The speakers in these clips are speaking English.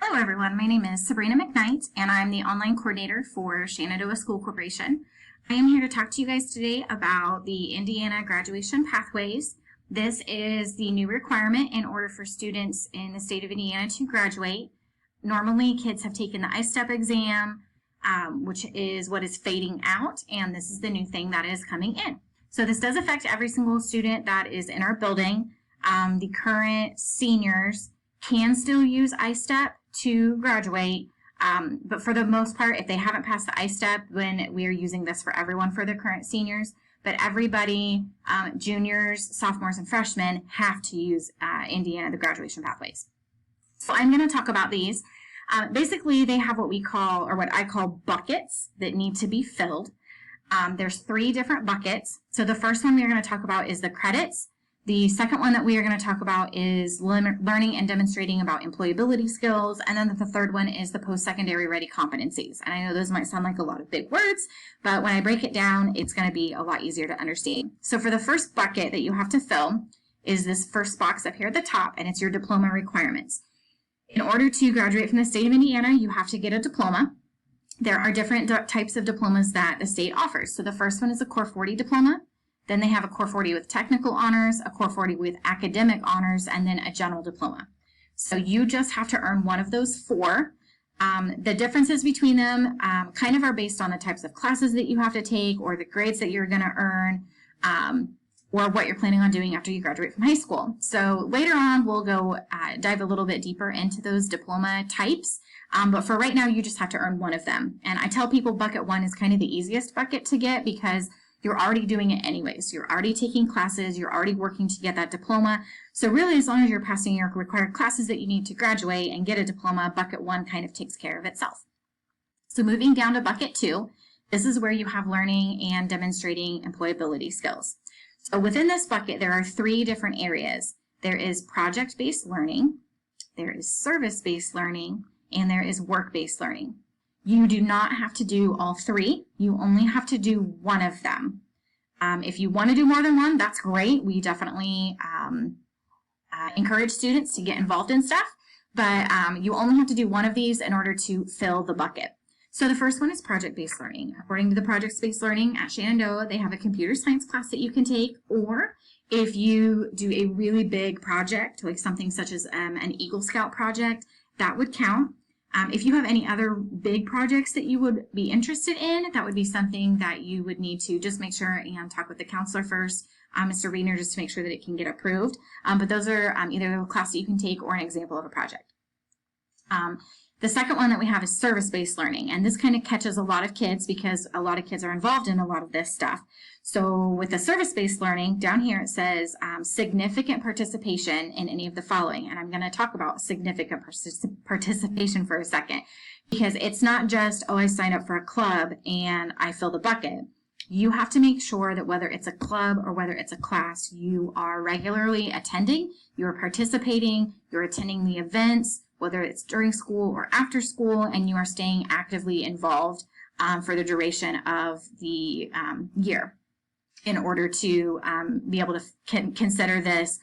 Hello everyone, my name is Sabrina McKnight and I'm the online coordinator for Shenandoah School Corporation. I am here to talk to you guys today about the Indiana graduation pathways. This is the new requirement in order for students in the state of Indiana to graduate. Normally kids have taken the I-STEP exam, which is what is fading out, and this is the new thing that is coming in. So this does affect every single student that is in our building. The current seniors can still use I-STEP to graduate, but for the most part, if they haven't passed the I-STEP, then we are using this for everyone for the current seniors. But everybody, juniors, sophomores, and freshmen have to use Indiana, the graduation pathways. So I'm going to talk about these. Basically, they have what we call, or what I call, buckets that need to be filled. There's 3 different buckets. So the first one we're going to talk about is the credits. The second one that we are going to talk about is learning and demonstrating about employability skills. And then the third one is the post-secondary ready competencies. And I know those might sound like a lot of big words, but when I break it down, it's going to be a lot easier to understand. So for the first bucket that you have to fill is this first box up here at the top, and it's your diploma requirements. In order to graduate from the state of Indiana, you have to get a diploma. There are different types of diplomas that the state offers. So the first one is a Core 40 diploma. Then they have a Core 40 with technical honors, a Core 40 with academic honors, and then a general diploma. So you just have to earn one of those 4. The differences between them kind of are based on the types of classes that you have to take, or the grades that you're going to earn, or what you're planning on doing after you graduate from high school. So later on, we'll go dive a little bit deeper into those diploma types. But for right now, you just have to earn one of them. And I tell people bucket 1 is kind of the easiest bucket to get because you're already doing it anyways. You're already taking classes. You're already working to get that diploma. So really, as long as you're passing your required classes that you need to graduate and get a diploma, bucket 1 kind of takes care of itself. So moving down to bucket 2, this is where you have learning and demonstrating employability skills. So within this bucket, there are 3 different areas. There is project-based learning, there is service-based learning, and there is work-based learning. You do not have to do all 3. You only have to do one of them. If you want to do more than one, that's great. We definitely encourage students to get involved in stuff, but you only have to do one of these in order to fill the bucket. So the first one is project-based learning. According to the project-based learning at Shenandoah, they have a computer science class that you can take, or if you do a really big project, like something such as an Eagle Scout project, that would count. If you have any other big projects that you would be interested in, that would be something that you would need to just make sure and talk with the counselor first, Mr. Wiener, just to make sure that it can get approved. But those are either a class that you can take or an example of a project. The second one that we have is service-based learning, and this kind of catches a lot of kids because a lot of kids are involved in a lot of this stuff. So with the service-based learning, down here it says significant participation in any of the following, and I'm going to talk about significant participation for a second, because it's not just, oh, I signed up for a club and I fill the bucket. You have to make sure that whether it's a club or whether it's a class, you are regularly attending, you're participating, you're attending the events, whether it's during school or after school, and you are staying actively involved for the duration of the year in order to be able to consider this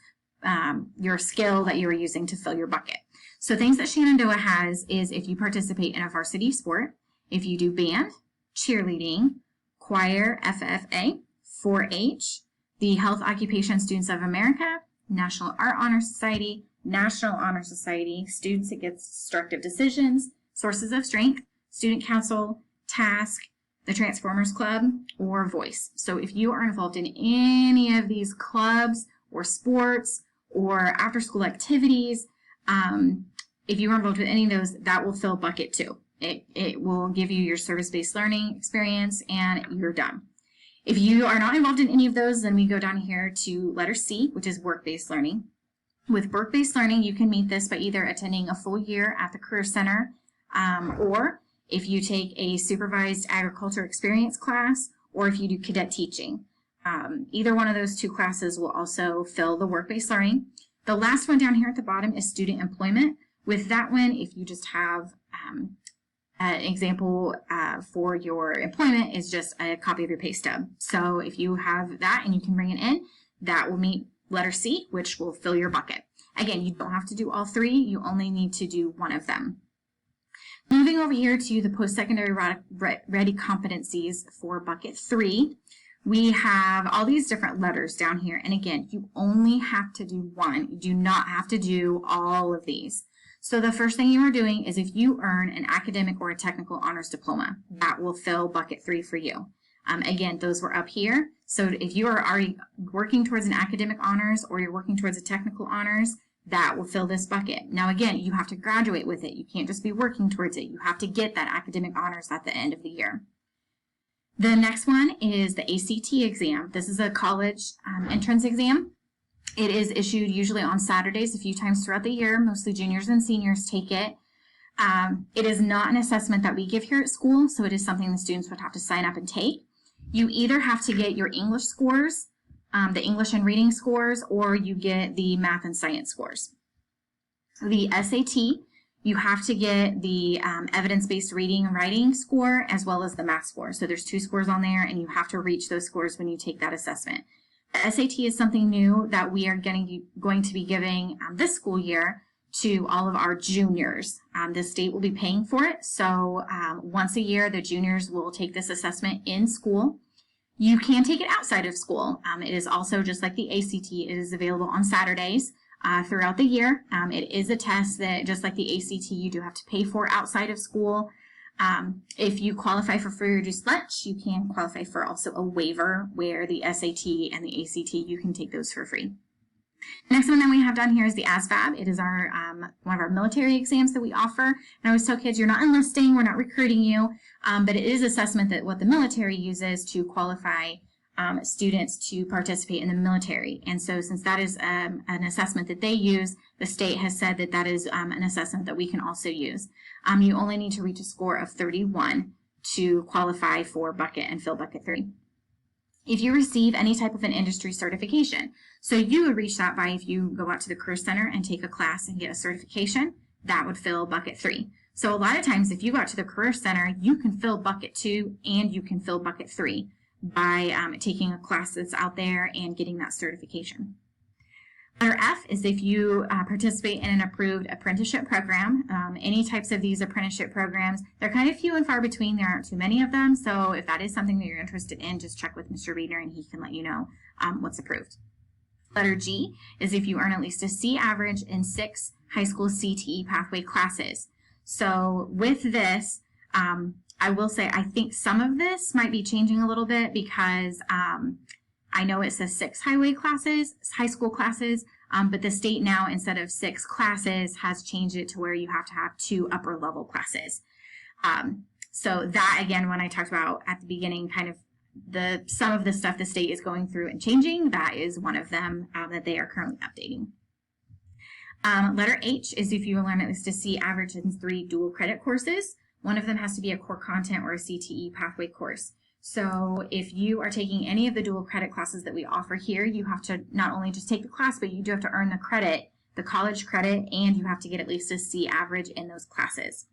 your skill that you are using to fill your bucket. So things that Shenandoah has is if you participate in a varsity sport, if you do band, cheerleading, choir, FFA, 4-H, the Health Occupation Students of America, National Art Honor Society, National Honor Society, Students Against Destructive Decisions, Sources of Strength, Student Council, Task, the Transformers Club, or Voice. So if you are involved in any of these clubs or sports or after-school activities, if you are involved with any of those, that will fill bucket 2. It will give you your service-based learning experience and you're done. If you are not involved in any of those, then we go down here to letter C, which is work-based learning. With work-based learning, you can meet this by either attending a full year at the Career Center, or if you take a supervised agriculture experience class, or if you do cadet teaching. Either one of those 2 classes will also fill the work-based learning. The last one down here at the bottom is student employment. With that one, if you just have an example for your employment is just a copy of your pay stub. So if you have that and you can bring it in, that will meet letter C, which will fill your bucket. Again, you don't have to do all 3. You only need to do one of them. Moving over here to the post-secondary ready competencies for bucket 3, we have all these different letters down here. And again, you only have to do one. You do not have to do all of these. So the first thing you are doing is if you earn an academic or a technical honors diploma, that will fill bucket 3 for you. Again, those were up here. So if you are already working towards an academic honors or you're working towards a technical honors, that will fill this bucket. Now again, you have to graduate with it. You can't just be working towards it. You have to get that academic honors at the end of the year. The next one is the ACT exam. This is a college entrance exam. It is issued usually on Saturdays a few times throughout the year. Mostly juniors and seniors take it. It is not an assessment that we give here at school, so it is something the students would have to sign up and take. You either have to get your English scores, the English and reading scores, or you get the math and science scores. The SAT, you have to get the evidence-based reading and writing score as well as the math score. So there's 2 scores on there, and you have to reach those scores when you take that assessment. The SAT is something new that we are going to be giving this school year to all of our juniors. The state will be paying for it, so once a year the juniors will take this assessment in school. You can take it outside of school. It is also just like the ACT. It is available on Saturdays throughout the year. It is a test that, just like the ACT, you do have to pay for outside of school. If you qualify for free or reduced lunch, you can qualify for also a waiver where the SAT and the ACT, you can take those for free. Next one that we have down here is the ASVAB. It is our one of our military exams that we offer. And I always tell kids, you're not enlisting, we're not recruiting you, but it is assessment that what the military uses to qualify students to participate in the military. And so since that is an assessment that they use, the state has said that that is an assessment that we can also use. You only need to reach a score of 31 to qualify for bucket and fill bucket 3. If you receive any type of an industry certification, so you would reach that by if you go out to the Career Center and take a class and get a certification, that would fill bucket 3. So a lot of times if you go out to the Career Center, you can fill bucket 2 and you can fill bucket 3 by taking a class that's out there and getting that certification. Letter F is if you participate in an approved apprenticeship program. Any types of these apprenticeship programs, they're kind of few and far between. There aren't too many of them. So if that is something that you're interested in, just check with Mr. Reader and he can let you know what's approved. Letter G is if you earn at least a C average in 6 high school CTE pathway classes. So with this, I will say I think some of this might be changing a little bit because I know it says 6 high school classes, but the state now, instead of 6 classes, has changed it to where you have to have 2 upper level classes. So that, again, when I talked about at the beginning, kind of some of the stuff the state is going through and changing, that is one of them that they are currently updating. Letter H is if you learn at least a C average in 3 dual credit courses. One of them has to be a core content or a CTE pathway course. So if you are taking any of the dual credit classes that we offer here, you have to not only just take the class, but you do have to earn the credit, the college credit, and you have to get at least a C average in those classes.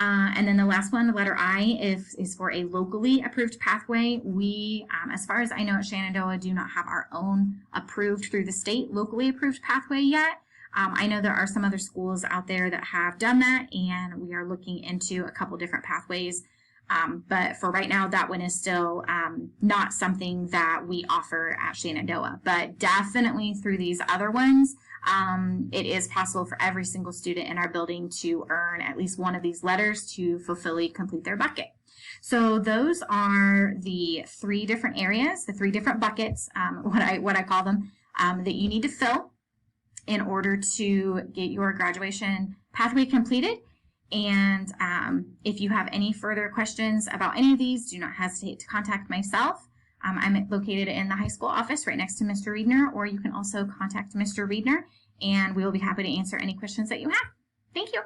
And then the last one, the letter I, is for a locally approved pathway. We, as far as I know at Shenandoah, do not have our own approved through the state locally approved pathway yet. I know there are some other schools out there that have done that, and we are looking into a couple different pathways. But for right now, that one is still not something that we offer at Shenandoah. But definitely through these other ones, it is possible for every single student in our building to earn at least one of these letters to fully complete their bucket. So those are the 3 different areas, the 3 different buckets, what I call them, that you need to fill in order to get your graduation pathway completed. And if you have any further questions about any of these, do not hesitate to contact myself. I'm located in the high school office right next to Mr. Reedner, or you can also contact Mr. Reedner, and we will be happy to answer any questions that you have. Thank you.